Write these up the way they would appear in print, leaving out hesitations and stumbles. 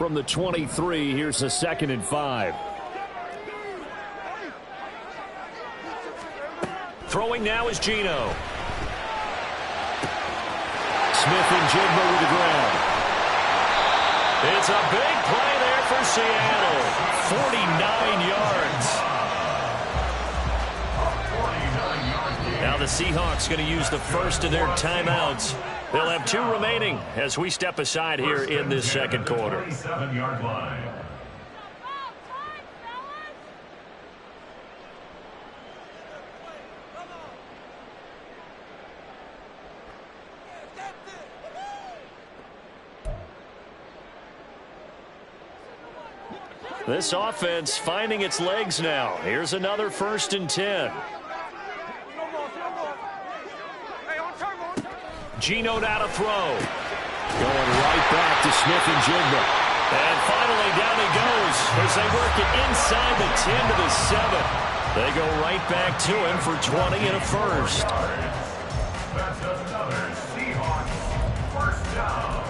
from the 23. Here's a 2nd and 5. Throwing now is Geno. Smith and Jigma with the ground. It's a big play there for Seattle. 49 yards. Now the Seahawks going to use the first of their timeouts. They'll have 2 remaining as we step aside here in this second quarter. 37-yard line. This offense finding its legs now. Here's another 1st and 10. Geno now to throw. Going right back to Smith and Jigma. And finally down he goes as they work it inside the 10 to the 7. They go right back to him for 20 and a first. That's another Seahawks first down.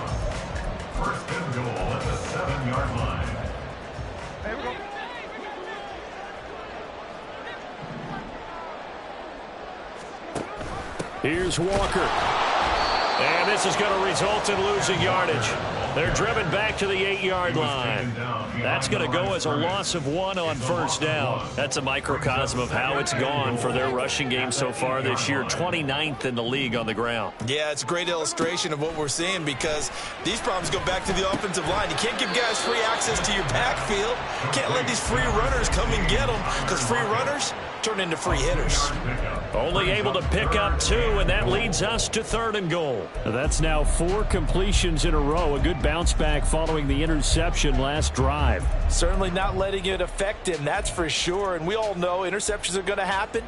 First and goal at the 7-yard line. Here's Walker. And this is going to result in losing yardage. They're driven back to the 8-yard line. That's going to go as a loss of 1 on first down. That's a microcosm of how it's gone for their rushing game so far this year. 29th in the league on the ground. Yeah, it's a great illustration of what we're seeing because these problems go back to the offensive line. You can't give guys free access to your backfield. You can't let these free runners come and get them because free runners turn into free hitters. Only able to pick up 2, and that leads us to 3rd and goal. That's now 4 completions in a row. A good bounce back following the interception last drive. Certainly not letting it affect him, that's for sure. And we all know interceptions are going to happen.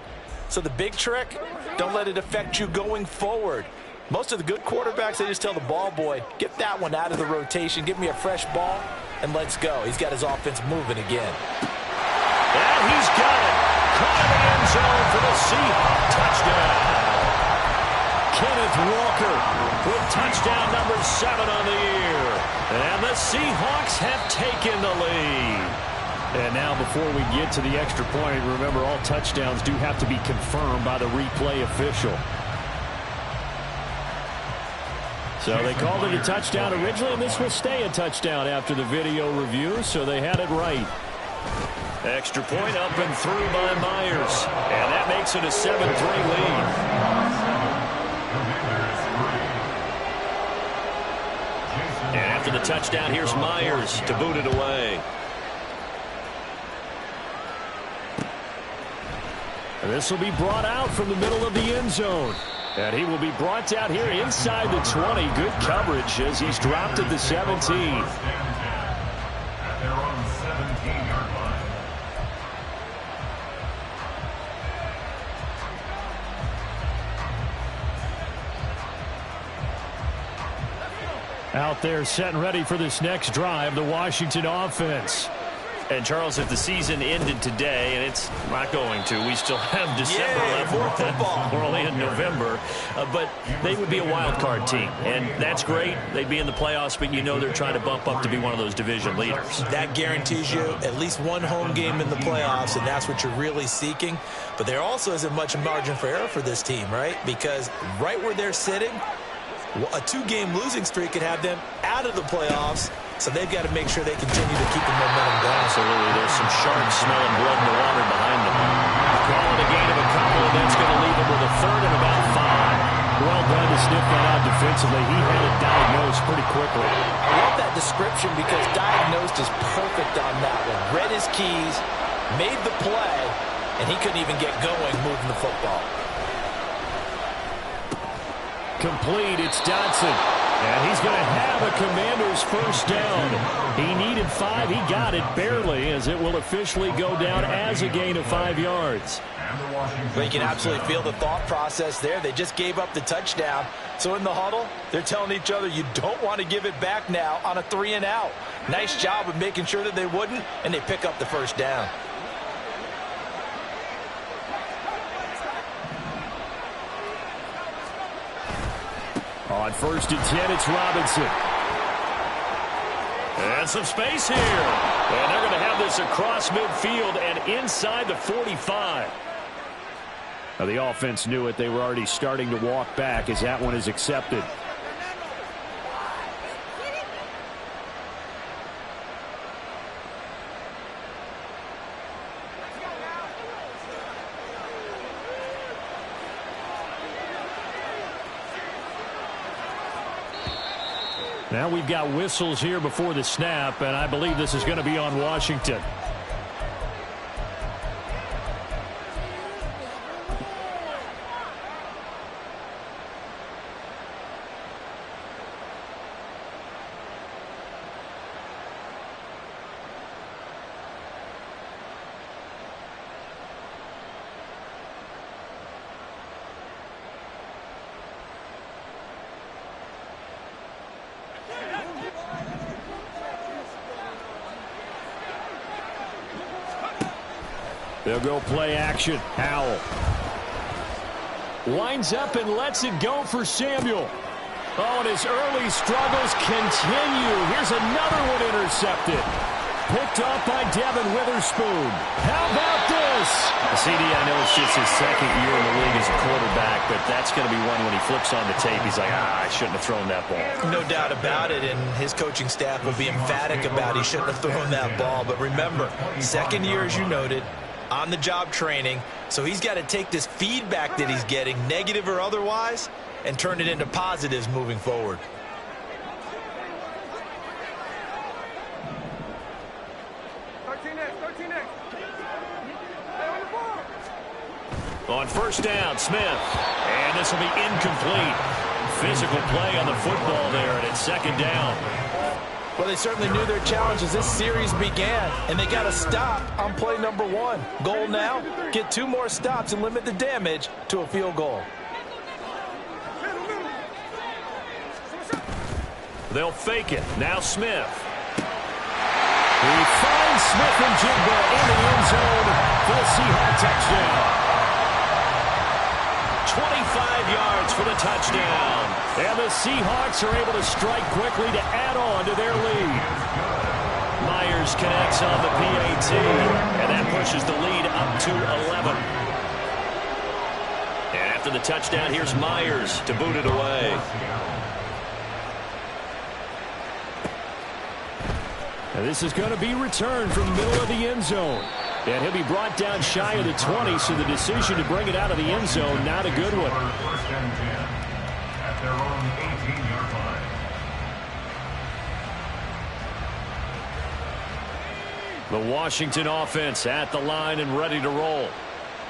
So the big trick, don't let it affect you going forward. Most of the good quarterbacks, they just tell the ball boy, get that one out of the rotation, give me a fresh ball, and let's go. He's got his offense moving again. And he's got it. Caught in the end zone for the Seahawks touchdown. Kenneth Walker with touchdown number 7 on the year. And the Seahawks have taken the lead. And now before we get to the extra point, remember all touchdowns do have to be confirmed by the replay official. So they called it a touchdown originally, and this will stay a touchdown after the video review, so they had it right. Extra point up and through by Myers. And that makes it a 7-3 lead. And after the touchdown, here's Myers to boot it away. And this will be brought out from the middle of the end zone. And he will be brought down here inside the 20. Good coverage as he's dropped at the 17. Out there set and ready for this next drive, the Washington offense. And, Charles, if the season ended today, and it's not going to, we still have December left. More football. We're only in November. But they would be a wild card team, and that's great. They'd be in the playoffs, but you know they're trying to bump up to be one of those division leaders. That guarantees you at least one home game in the playoffs, and that's what you're really seeking. But there also isn't much margin for error for this team, right? Because right where they're sitting, a 2-game losing streak could have them out of the playoffs, so they've got to make sure they continue to keep the momentum going. Absolutely. There's some sharks smelling blood in the water behind them. Calling a gain of a couple, and that's going to leave them with a 3rd and about 5. Well done to sniff that out defensively. He had it diagnosed pretty quickly. I love that description because diagnosed is perfect on that one. Read his keys, made the play, and he couldn't even get going moving the football. Complete, it's Dotson. And he's going to have a Commander's first down. He needed 5. He got it barely, as it will officially go down as a gain of 5 yards. But you can absolutely feel the thought process there. They just gave up the touchdown. So in the huddle, they're telling each other, you don't want to give it back now on a 3 and out. Nice job of making sure that they wouldn't, and they pick up the first down. On 1st and 10, it's Robinson. And some space here. And they're going to have this across midfield and inside the 45. Now, the offense knew it. They were already starting to walk back as that one is accepted. Now we've got whistles here before the snap, and I believe this is going to be on Washington. They'll go play action. Howell winds up and lets it go for Samuel. Oh, and his early struggles continue. Here's another one intercepted. Picked off by Devin Witherspoon. How about this? CD, I know it's just his second year in the league as a quarterback, but that's going to be one when he flips on the tape. He's like, I shouldn't have thrown that ball. No doubt about it, and his coaching staff will be emphatic about he shouldn't have thrown that ball. But remember, second year, as you noted, on-the-job training, so he's got to take this feedback that he's getting, negative or otherwise, and turn it into positives moving forward. On first down, Smith. And this will be incomplete. Physical play on the football there, and it's second down. Well, they certainly knew their challenge as this series began, and they got to stop on play number 1. Goal now, get 2 more stops and limit the damage to a field goal. They'll fake it. Now Smith. He finds Smith and Jigba in the end zone for the Seahawks touchdown. 25 yards for the touchdown. And the Seahawks are able to strike quickly to add on to their lead. Myers connects on the PAT, and that pushes the lead up to 11. And after the touchdown, here's Myers to boot it away. And this is going to be returned from the middle of the end zone. And he'll be brought down shy of the 20, so the decision to bring it out of the end zone, not a good one. First and 10 at their own 18-yard line. The Washington offense at the line and ready to roll.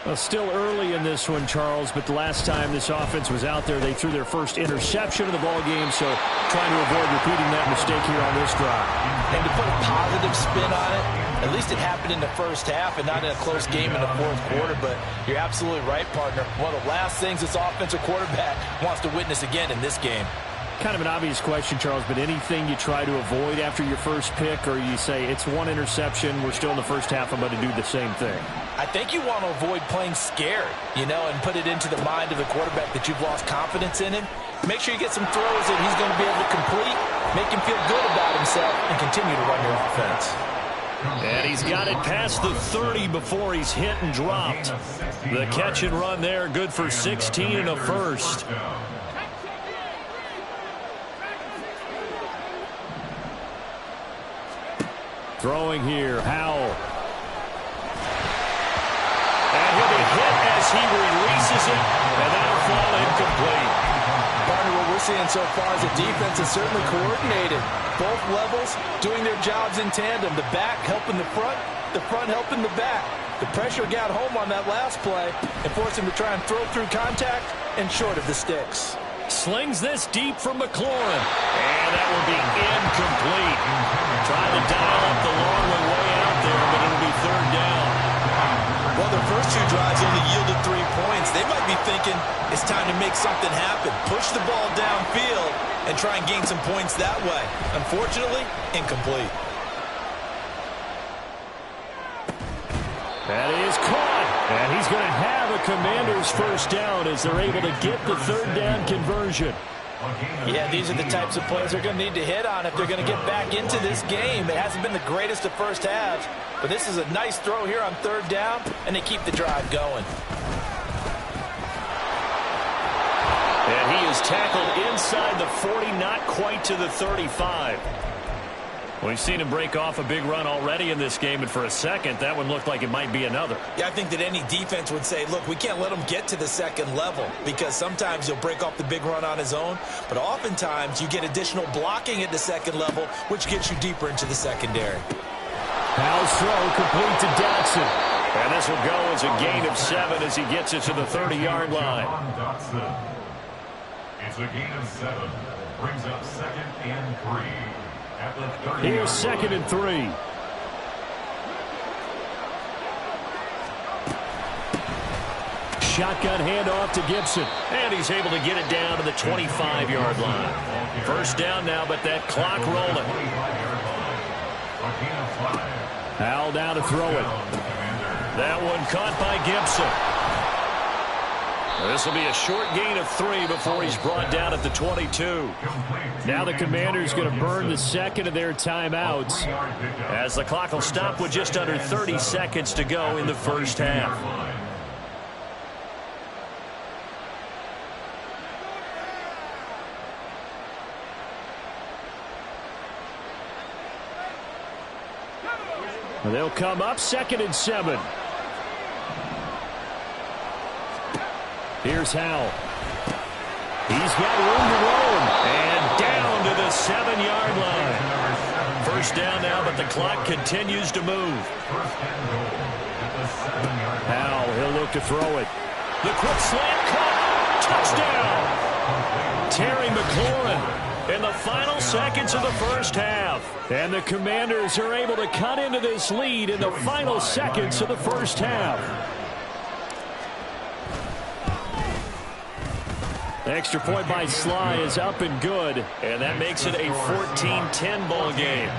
Well, still early in this one, Charles, but the last time this offense was out there, they threw their first interception of the ball game, so trying to avoid repeating that mistake here on this drive. And to put a positive spin on it, at least it happened in the first half and not in a close game in the fourth quarter, but you're absolutely right, partner. One of the last things this offensive quarterback wants to witness again in this game. Kind of an obvious question, Charles, but anything you try to avoid after your first pick, or you say it's one interception, we're still in the first half, I'm going to do the same thing? I think you want to avoid playing scared, and put it into the mind of the quarterback that you've lost confidence in him. Make sure you get some throws that he's going to be able to complete, make him feel good about himself, and continue to run your offense. And he's got it past the 30 before he's hit and dropped. The catch and run there, good for 16 and a first. Throwing here, Howell. And he'll be hit as he releases it, and that'll fall incomplete. Partner, what we're seeing so far is the defense is certainly coordinated. Both levels doing their jobs in tandem. The back helping the front helping the back. The pressure got home on that last play and forced him to try and throw through contact and short of the sticks. Slings this deep from McLaurin. And that will be incomplete. Trying to dial up the long way out there, but it'll be third down. Well, their first 2 drives only yielded 3 points. They might be thinking it's time to make something happen. Push the ball downfield and try and gain some points that way. Unfortunately, incomplete. That is caught. And he's going to have a Commander's first down as they're able to get the third down conversion. Yeah, these are the types of plays they're going to need to hit on if they're going to get back into this game. It hasn't been the greatest of first halves, but this is a nice throw here on third down, and they keep the drive going. And he is tackled inside the 40, not quite to the 35. We've seen him break off a big run already in this game, and for a second, that one looked like it might be another. Yeah, I think that any defense would say, look, we can't let him get to the second level, because sometimes he'll break off the big run on his own, but oftentimes you get additional blocking at the second level, which gets you deeper into the secondary. Howell's throw complete to Dotson. And this will go as a gain of 7 as he gets it to the 30-yard line. It's a gain of 7. Brings up 2nd and 3. Here's 2nd and 3. Shotgun handoff to Gibson. And he's able to get it down to the 25-yard line. First down now, but that clock rolling. Howell down to throw it. That one caught by Gibson. This will be a short gain of 3 before he's brought down at the 22. Now the Commanders going to burn the second of their timeouts as the clock will stop with just under 30 seconds to go in the first half. They'll come up 2nd and 7. Here's Howell. He's got room to roam. And down to the 7-yard line. First down now, but the clock continues to move. Howell, he'll look to throw it. The quick slant cut. Touchdown. Terry McLaurin in the final seconds of the first half. And the Commanders are able to cut into this lead in the final seconds of the first half. Extra point by Sly is up and good, and that makes it a 14-10 ball game.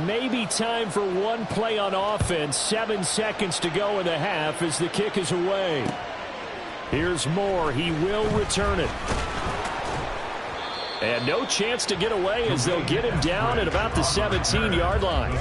Maybe time for one play on offense. 7 seconds to go in the half as the kick is away. Here's Moore. He will return it. And no chance to get away as they'll get him down at about the 17-yard line.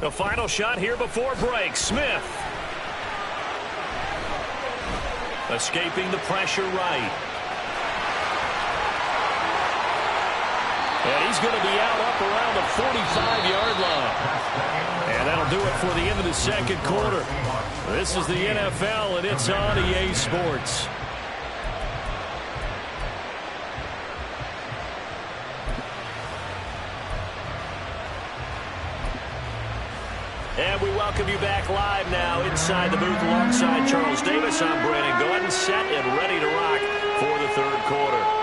The final shot here before break. Smith. Escaping the pressure right. And he's going to be out up around the 45-yard line. And that'll do it for the end of the second quarter. This is the NFL, and it's on EA Sports. And we welcome you back live now inside the booth alongside Charles Davis. I'm Brandon Gordon, set and ready to rock for the third quarter.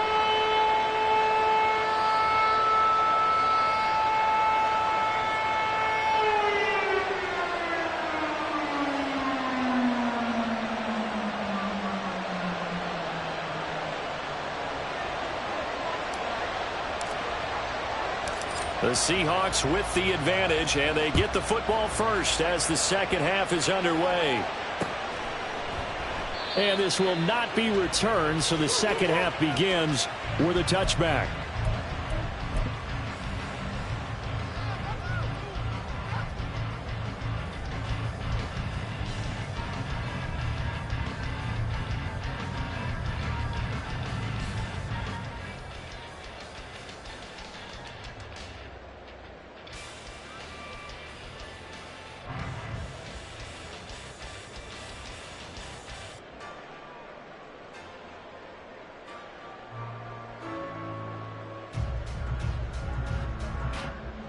The Seahawks with the advantage, and they get the football first as the second half is underway. And this will not be returned, so the second half begins with a touchback.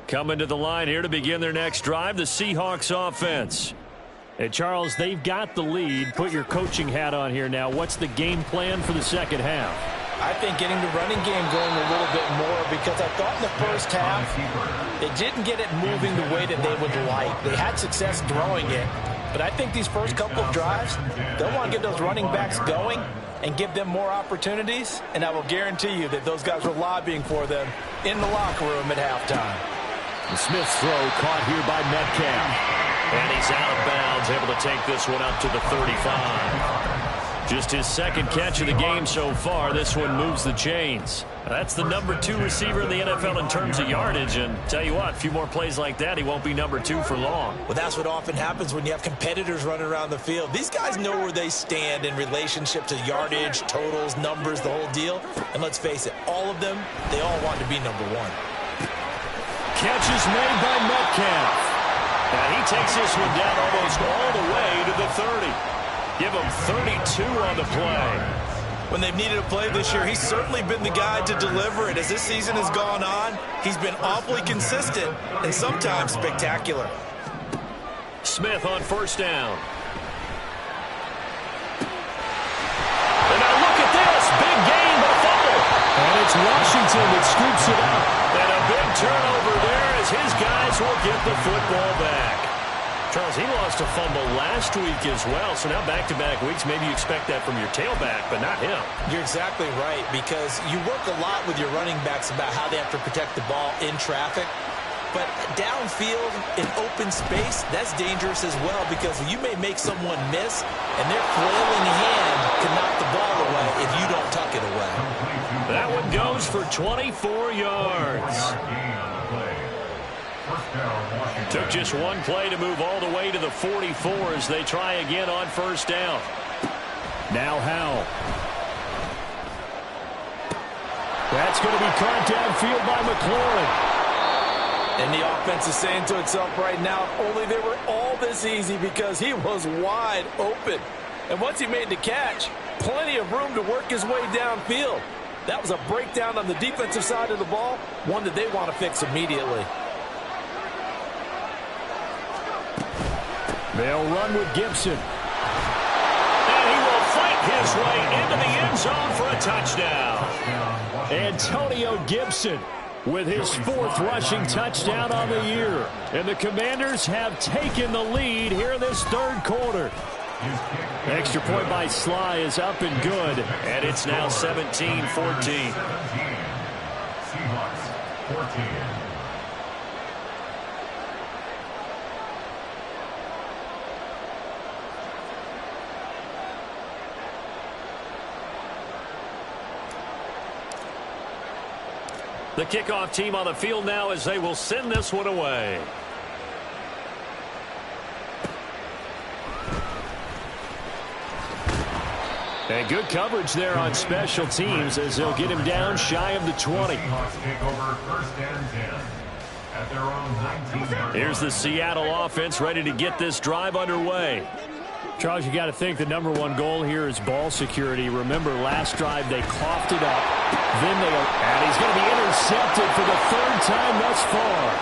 Coming to the line here to begin their next drive, the Seahawks offense. And Charles, they've got the lead. Put your coaching hat on here now. What's the game plan for the second half? I think getting the running game going a little bit more, because I thought in the first half they didn't get it moving the way that they would like. They had success throwing it, but I think these first couple of drives, they'll want to get those running backs going and give them more opportunities, and I will guarantee you that those guys were lobbying for them in the locker room at halftime. The Smith's throw caught here by Metcalf. And he's out of bounds, able to take this one up to the 35. Just his second catch of the game so far. This one moves the chains. That's the number 2 receiver in the NFL in terms of yardage. And tell you what, a few more plays like that, he won't be number 2 for long. Well, that's what often happens when you have competitors running around the field. These guys know where they stand in relationship to yardage, totals, numbers, the whole deal. And let's face it, all of them, they all want to be number 1. Catch is made by Metcalf. And he takes this one down almost all the way to the 30. Give him 32 on the play. When they've needed a play this year, he's certainly been the guy to deliver it. As this season has gone on, he's been awfully consistent and sometimes spectacular. Smith on first down. And now look at this. Big gain, but a fumble. And it's Washington that scoops it up. And a big turnover there as his guys will get the football back. Charles, he lost a fumble last week as well, so now back-to-back weeks, maybe you expect that from your tailback, but not him. You're exactly right, because you work a lot with your running backs about how they have to protect the ball in traffic, but downfield in open space, that's dangerous as well, because you may make someone miss, and their flailing hand can knock the ball away if you don't tuck it away. That one goes for 24 yards. Took just one play to move all the way to the 44 as they try again on first down. Now Howell. That's going to be caught downfield by McLaurin. And the offense is saying to itself right now, if only they were all this easy, because he was wide open. And once he made the catch, plenty of room to work his way downfield. That was a breakdown on the defensive side of the ball, one that they want to fix immediately. They'll run with Gibson. And he will fight his way into the end zone for a touchdown. Antonio Gibson with his 4th rushing touchdown on the year. And the Commanders have taken the lead here in this 3rd quarter. Extra point by Sly is up and good. And it's now 17-14. Seahawks 14. The kickoff team on the field now as they will send this one away. And good coverage there on special teams as they'll get him down shy of the 20. Here's the Seattle offense ready to get this drive underway. Charles, you got to think the number 1 goal here is ball security. Remember, last drive they coughed it up. And he's going to be intercepted for the 3rd time thus far.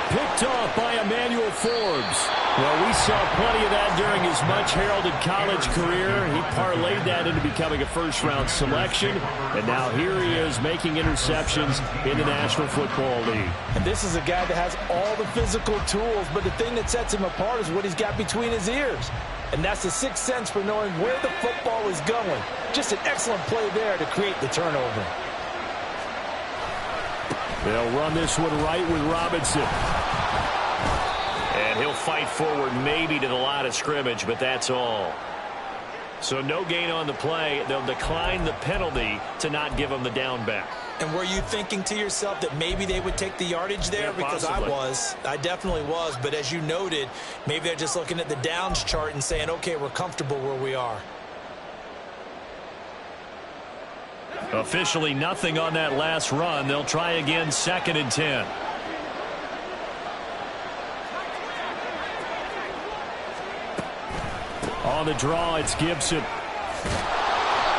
Picked off by Emmanuel Forbes. Well, we saw plenty of that during his much-heralded college career. He parlayed that into becoming a first-round selection. And now here he is making interceptions in the National Football League. And this is a guy that has all the physical tools, but the thing that sets him apart is what he's got between his ears. And that's the sixth sense for knowing where the football is going. Just an excellent play there to create the turnover. They'll run this one right with Robinson. And he'll fight forward maybe to the line of scrimmage, but that's all. So no gain on the play. They'll decline the penalty to not give him the down back. And were you thinking to yourself that maybe they would take the yardage there? Yeah, because possibly. I definitely was. But as you noted, maybe they're just looking at the downs chart and saying, okay, we're comfortable where we are. Officially nothing on that last run. They'll try again, 2nd and 10. On the draw, it's Gibson.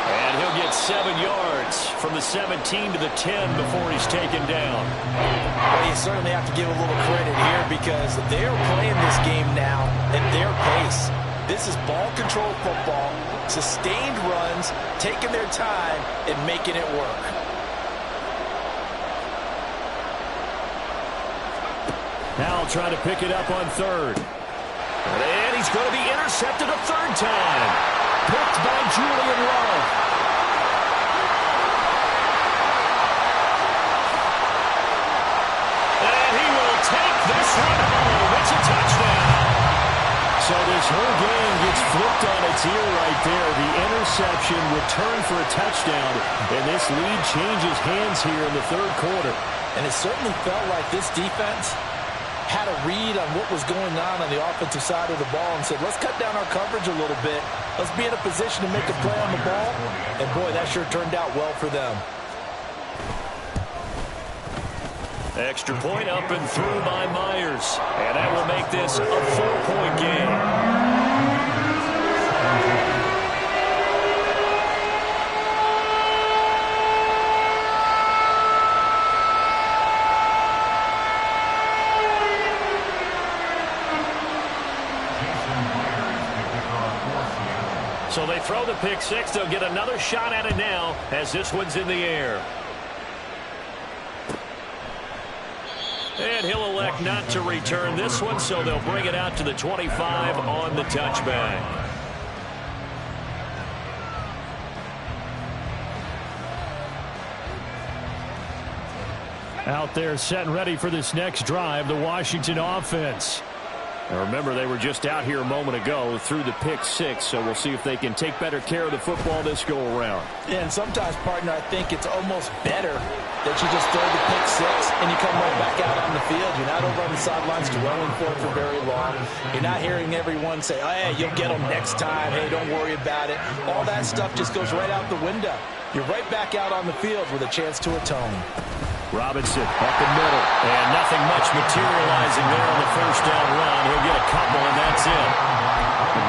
And he'll get 7 yards from the 17 to the 10 before he's taken down. Well, you certainly have to give a little credit here because they're playing this game now at their pace. This is ball control football, sustained runs, taking their time, and making it work. Now trying to pick it up on third. And he's going to be intercepted a third time. Picked by Julian Love. And he will take this one home. It's a touchdown. So this whole game gets flipped on its ear right there. The interception returned for a touchdown, and this lead changes hands here in the third quarter. And it certainly felt like this defense had a read on what was going on the offensive side of the ball and said, let's cut down our coverage a little bit. Let's be in a position to make a play on the ball. And, boy, that sure turned out well for them. Extra point up and through by Myers. And that will make this a 4-point game. So they throw the pick six. They'll get another shot at it now as this one's in the air. And he'll elect not to return this one, so they'll bring it out to the 25 on the touchback. Out there set and ready for this next drive, the Washington offense. Now remember, they were just out here a moment ago through the pick six, so we'll see if they can take better care of the football this go around. Yeah, and sometimes, partner, I think it's almost better that you just throw the pick six and you come right back out on the field. You're not over on the sidelines dwelling for it for very long. You're not hearing everyone say, oh, hey, you'll get them next time. Hey, don't worry about it. All that stuff just goes right out the window. You're right back out on the field with a chance to atone. Robinson up the middle. And nothing much materializing there on the first down run. He'll get a couple, and that's it.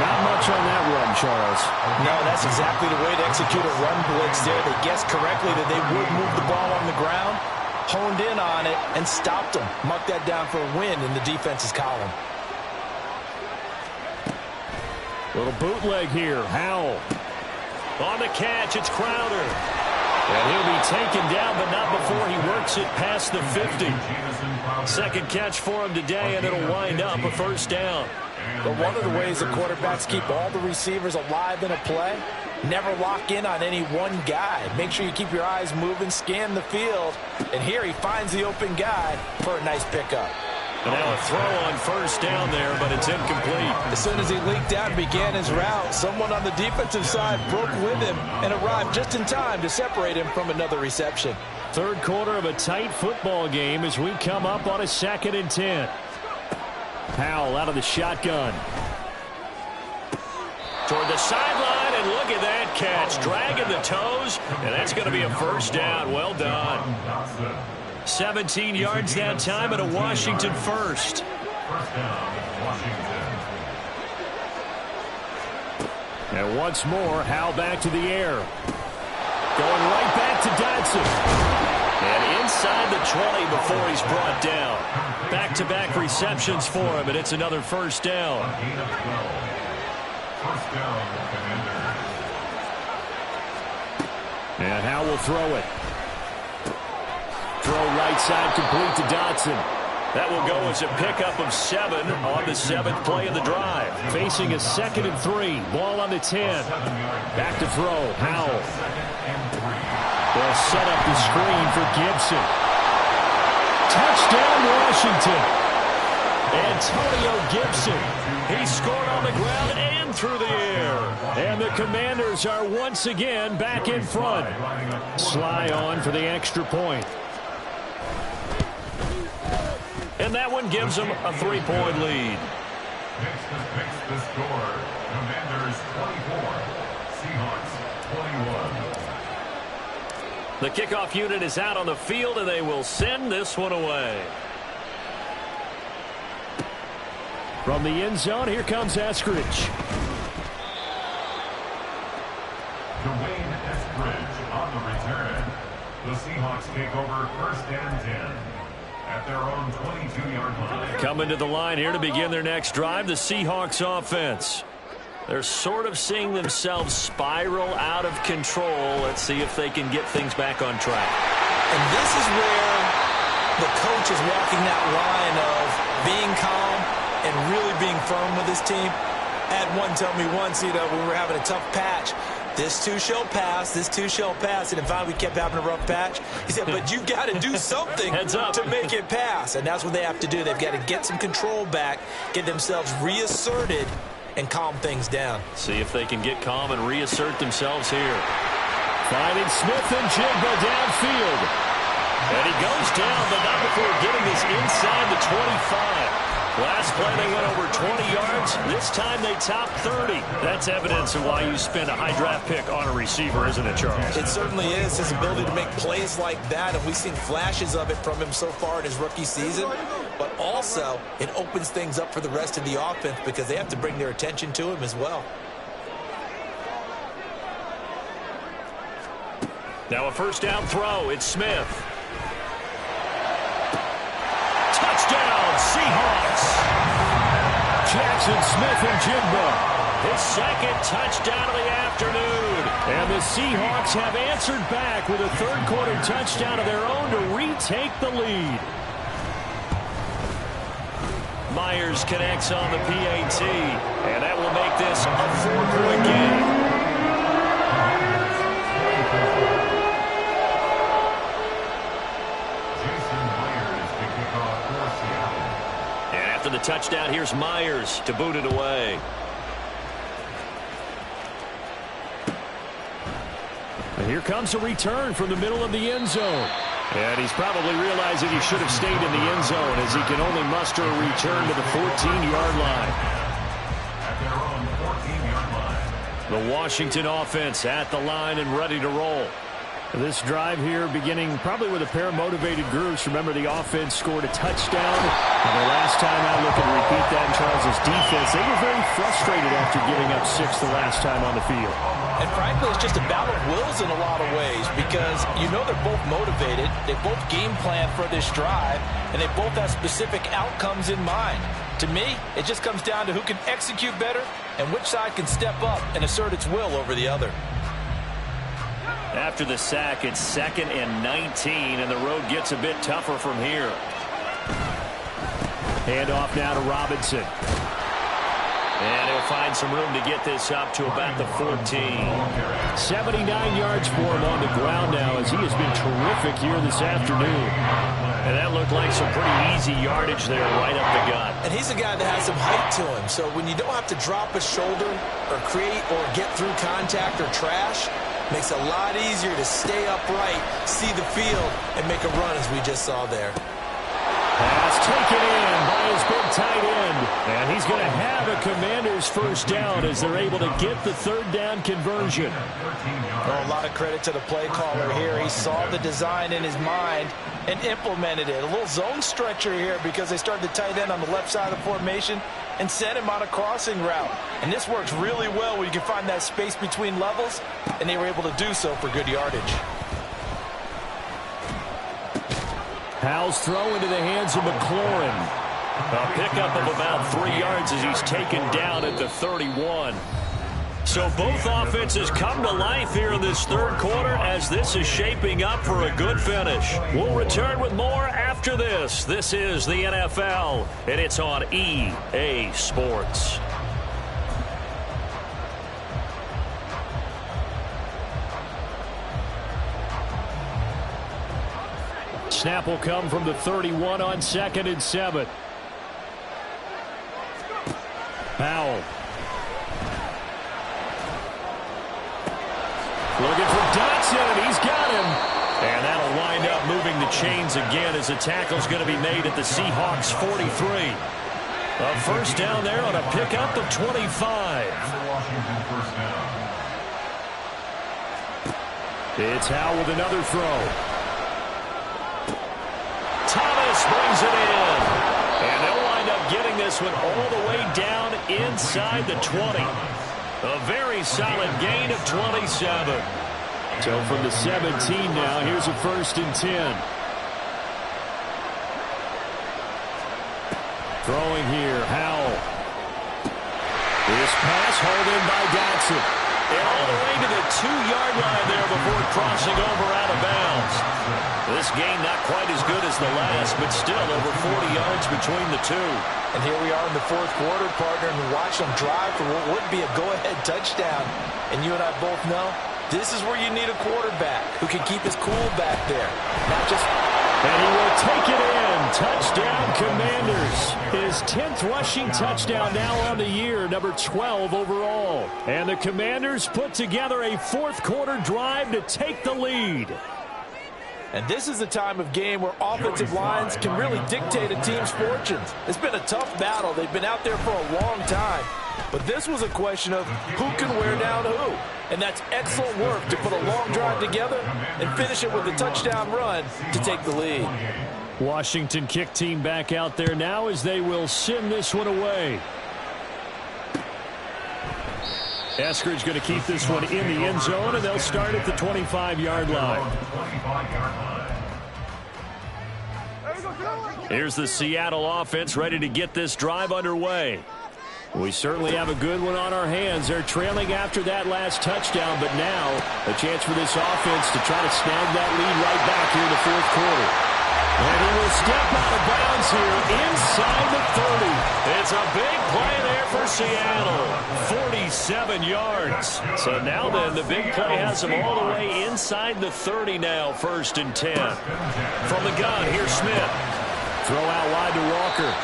Not much on that run, Charles. No, that's exactly the way to execute a run blitz there. They guessed correctly that they would move the ball on the ground, honed in on it, and stopped them. Mark that down for a win in the defense's column. Little bootleg here. Howell. On the catch, it's Crowder. And he'll be taken down, but not before he works it past the 50. Second catch for him today, and it'll wind up a first down. But one of the ways that quarterbacks keep all the receivers alive in a play, never lock in on any one guy. Make sure you keep your eyes moving, scan the field. And here he finds the open guy for a nice pickup. And now a throw on first down there, but it's incomplete. As soon as he leaked out and began his route, someone on the defensive side broke with him and arrived just in time to separate him from another reception. Third quarter of a tight football game as we come up on a 2nd and 10. Howell out of the shotgun. Toward the sideline, and look at that catch. Dragging the toes, and that's going to be a first down. Well done. 17 yards that time and a Washington first. And once more, Howell back to the air. Going right back to Dodson. And inside the 20 before he's brought down. Back-to-back receptions for him, and it's another first down. And Howell will throw it. Throw right side complete to Dodson. That will go as a pickup of 7 on the 7th play of the drive. Facing a 2nd and 3. Ball on the 10. Back to throw. Howell. They'll set up the screen for Gibson. Touchdown, Washington. Antonio Gibson. He scored on the ground and through the air. And the Commanders are once again back in front. Sly on for the extra point. And that one gives them a 3-point lead. Next to fix the score. Commanders 24. Seahawks 21. The kickoff unit is out on the field, and they will send this one away. From the end zone, here comes Eskridge. Dwayne Eskridge on the return. The Seahawks take over 1st and 10. At their own 22-yard line. Coming to the line here to begin their next drive, the Seahawks offense. They're sort of seeing themselves spiral out of control. Let's see if they can get things back on track. And this is where the coach is walking that line of being calm and really being firm with his team. I had one tell me once, when we were having a tough patch, this too shall pass, this too shall pass. And then finally we kept having a rough patch. He said, but you've got to do something to make it pass. And that's what they have to do. They've got to get some control back, get themselves reasserted, and calm things down. See if they can get calm and reassert themselves here. Finding Smith and Jigba downfield. And he goes down, but not before getting this inside the 25. Last play they went over 20 yards. This time they topped 30. That's evidence of why you spend a high draft pick on a receiver, isn't it, Charles? It certainly is. His ability to make plays like that, and we've seen flashes of it from him so far in his rookie season. But also, it opens things up for the rest of the offense because they have to bring their attention to him as well. Now a first down throw. It's Smith. Touchdown, Seahawks. Jackson Smith-Njigba. His second touchdown of the afternoon. And the Seahawks have answered back with a third-quarter touchdown of their own to retake the lead. Myers connects on the PAT, and that will make this a 4-point game. And after the touchdown, here's Myers to boot it away. And here comes a return from the middle of the end zone. And he's probably realizing he should have stayed in the end zone as he can only muster a return to the 14-yard line. At their own 14-yard line. The Washington offense at the line and ready to roll. This drive here beginning probably with a pair of motivated groups. Remember, the offense scored a touchdown. And the last time I look and repeat that in Charles' defense, they were very frustrated after giving up 6 the last time on the field. And frankly, it's just a battle of wills in a lot of ways because they're both motivated. They both game plan for this drive, and they both have specific outcomes in mind. To me, it just comes down to who can execute better and which side can step up and assert its will over the other. After the sack, it's 2nd and 19, and the road gets a bit tougher from here. Handoff now to Robinson. And he'll find some room to get this up to about the 14. 79 yards for him on the ground now as he has been terrific here this afternoon. And that looked like some pretty easy yardage there right up the gut. And he's a guy that has some height to him. So when you don't have to drop a shoulder or create or get through contact or trash, makes it a lot easier to stay upright, see the field, and make a run as we just saw there. Pass taken in by his big tight end. And he's going to have a Commander's first down as they're able to get the third down conversion. Well, a lot of credit to the play caller here. He saw the design in his mind and implemented it. A little zone stretcher here because they started the tight end on the left side of the formation and sent him on a crossing route. And this works really well when you can find that space between levels, and they were able to do so for good yardage. Howell's throw into the hands of McLaurin. A pickup of about 3 yards as he's taken down at the 31. So both offenses come to life here in this third quarter as this is shaping up for a good finish. We'll return with more after this. This is the NFL, and it's on EA Sports. Snap will come from the 31 on 2nd and 7. Powell. Looking for Dotson, and he's got him. And that'll wind up moving the chains again as the tackle's going to be made at the Seahawks 43. A first down there on a pickup of 25. It's Howell with another throw. Thomas brings it in. And they'll wind up getting this one all the way down inside the 20. A very solid gain of 27. So from the 17 now, here's a 1st and 10. Throwing here, Howell. This pass hauled in by Dotson. And all the way to the 2-yard line there before crossing over out of bounds. This game not quite as good as the last, but still over 40 yards between the two. And here we are in the fourth quarter, partner, and watch them drive for what would be a go-ahead touchdown. And you and I both know this is where you need a quarterback who can keep his cool back there. Not just... And he will take it in. Touchdown, Commanders. His 10th rushing touchdown now on the year, number 12 overall. And the Commanders put together a fourth quarter drive to take the lead. And this is the time of game where offensive lines can really dictate a team's fortunes. It's been a tough battle. They've been out there for a long time. But this was a question of who can wear down who. And that's excellent work to put a long drive together and finish it with a touchdown run to take the lead. Washington kick team back out there now as they will send this one away. Eskridge going to keep this one in the end zone, and they'll start at the 25-yard line. Here's the Seattle offense ready to get this drive underway. We certainly have a good one on our hands. They're trailing after that last touchdown, but now a chance for this offense to try to snag that lead right back here in the fourth quarter. And he will step out of bounds here inside the 30. It's a big play there for Seattle. 47 yards. So now then, the big play has him all the way inside the 30 now, 1st and 10. From the gun, here's Smith. Throw out wide to Walker.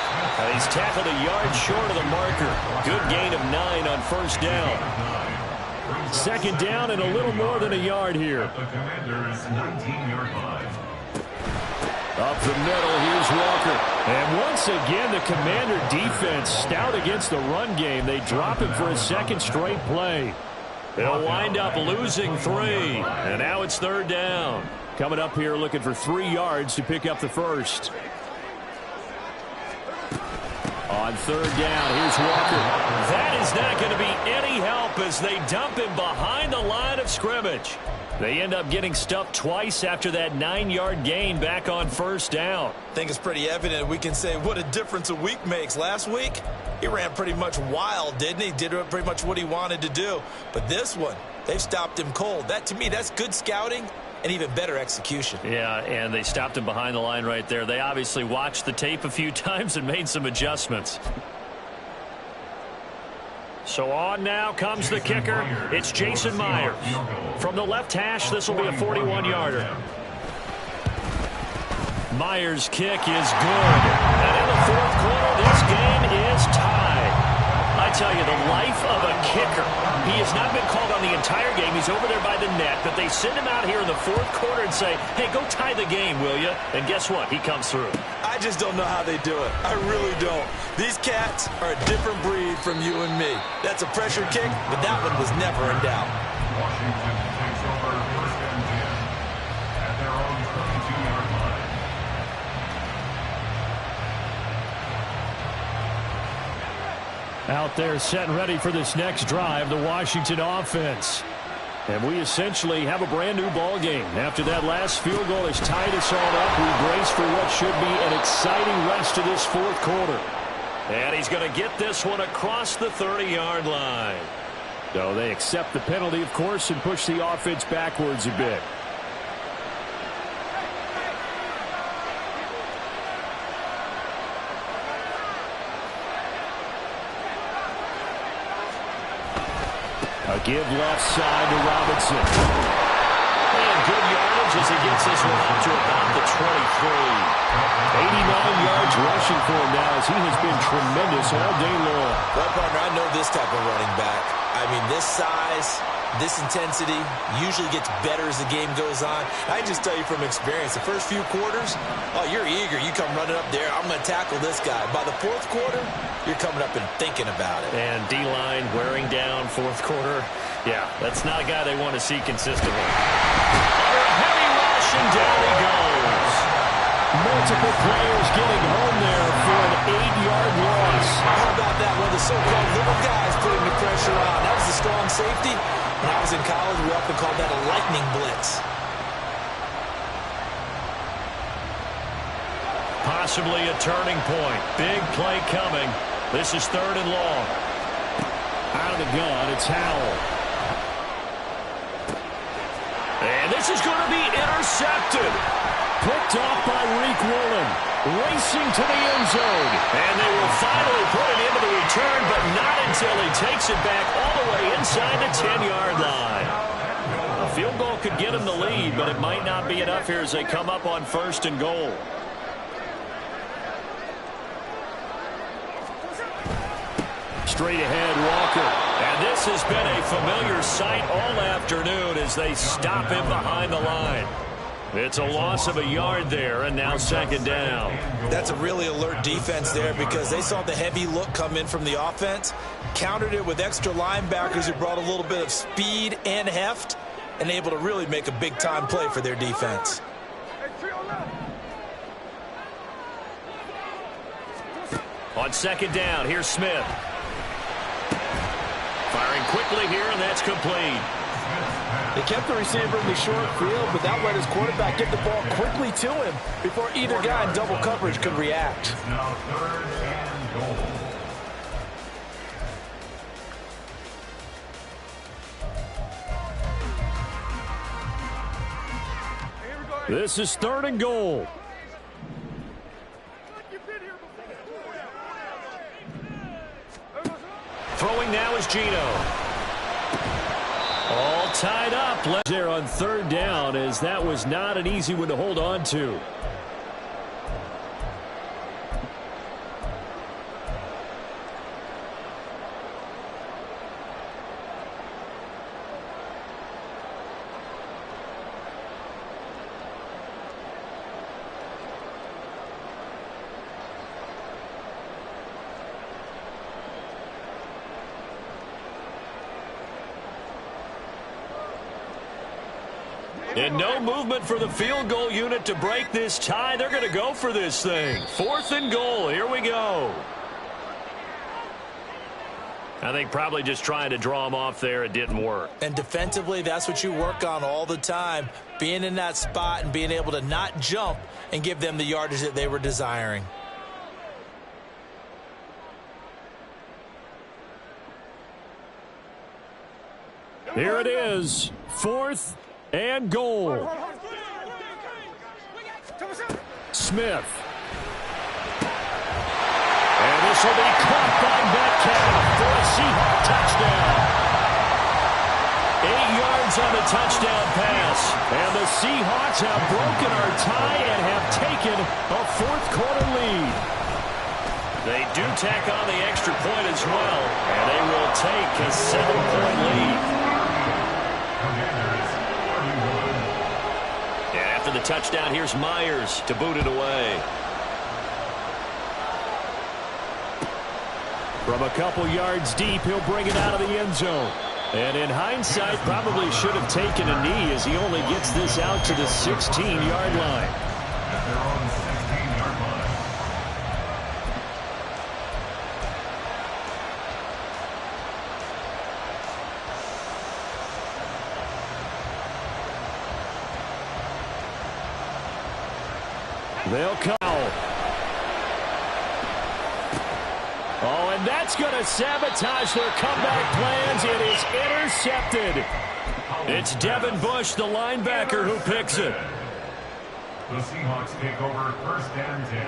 He's tackled a yard short of the marker. Good gain of 9 on 1st down. 2nd down and a little more than a yard here. The Commanders' 19-yard line. Up the middle, here's Walker. And once again, the Commander defense stout against the run game. They drop him for a 2nd straight play. They'll wind up losing 3. And now it's 3rd down. Coming up here looking for 3 yards to pick up the 1st. On 3rd down, here's Walker. That is not going to be any help as they dump him behind the line of scrimmage. They end up getting stuffed twice after that 9-yard gain back on 1st down. I think it's pretty evident we can say what a difference a week makes. Last week, he ran pretty much wild, didn't he? Did pretty much what he wanted to do. But this one, they've stopped him cold. That, to me, that's good scouting and even better execution. Yeah, and they stopped him behind the line right there. They obviously watched the tape a few times and made some adjustments. So on now comes the kicker. It's Jason Myers. From the left hash, this will be a 41-yarder. Myers' kick is good. And in the fourth quarter, this game is tied. I tell you, the life of a kicker. He has not been called on the entire game. He's over there by the net, but they send him out here in the fourth quarter and say, hey, go tie the game, will you? And guess what? He comes through. I just don't know how they do it. I really don't. These cats are a different breed from you and me. That's a pressure kick, but that one was never in doubt. Washington takes over 1st and 10 at their own 32-yard line. Out there set and ready for this next drive, the Washington offense. And we essentially have a brand new ball game. After that last field goal has tied us all up, we brace for what should be an exciting rest of this fourth quarter. And he's going to get this one across the 30-yard line. So they accept the penalty, of course, and push the offense backwards a bit. A give left side to Robinson. And good yardage as he gets this one up to about the 23. 89 yards rushing for him now as he has been tremendous all day long. Well, partner, I know this type of running back. I mean, this size, this intensity usually gets better as the game goes on. I can just tell you from experience, the first few quarters, oh, you're eager. You come running up there, I'm going to tackle this guy. By the fourth quarter, you're coming up and thinking about it. And D-line wearing down fourth quarter. Yeah, that's not a guy they want to see consistently. Under a heavy rush, and down he goes. Multiple players getting home there for an 8-yard loss. How about that? One of the so-called little guys putting the pressure on. That was a strong safety. When I was in college, we often called that a lightning blitz. Possibly a turning point. Big play coming. This is 3rd and long. the gun. It's Howell. And this is going to be intercepted. Picked off by Reek Woolen. Racing to the end zone. And they will finally put it into the return, but not until he takes it back all the way inside the 10-yard line. A field goal could get him the lead, but it might not be enough here as they come up on 1st and goal. Straight ahead, Walker. And this has been a familiar sight all afternoon as they stop him behind the line. It's a loss of a yard there, and now 2nd down. That's a really alert defense there because they saw the heavy look come in from the offense, countered it with extra linebackers who brought a little bit of speed and heft, and able to really make a big-time play for their defense. On 2nd down, here's Smith. Firing quickly here, and that's complete. They kept the receiver in the short field, but that let his quarterback get the ball quickly to him before either guy in double coverage could react. Now 3rd and goal. This is 3rd and goal. Throwing now is Gino. All tied up. There on 3rd down, as that was not an easy one to hold on to. And no movement for the field goal unit to break this tie. They're going to go for this thing. 4th and goal. Here we go. I think probably just trying to draw him off there. It didn't work. And defensively, that's what you work on all the time, being in that spot and being able to not jump and give them the yardage that they were desiring. Here it is. 4th and goal. Smith. And this will be caught by Metcalf for a Seahawk touchdown. 8 yards on the touchdown pass. And the Seahawks have broken our tie and have taken a 4th quarter lead. They do tack on the extra point as well, and they will take a 7-point lead. After the touchdown, here's Myers to boot it away. From a couple yards deep, he'll bring it out of the end zone. And in hindsight, probably should have taken a knee as he only gets this out to the 16-yard line. At their own 16-yard line. They'll come. Oh, and that's going to sabotage their comeback plans. It is intercepted. It's Devin Bush, the linebacker, who picks it. The Seahawks take over 1st and 10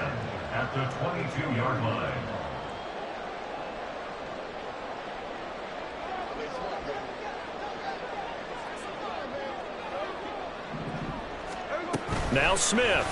at the 22-yard line. Now Smith.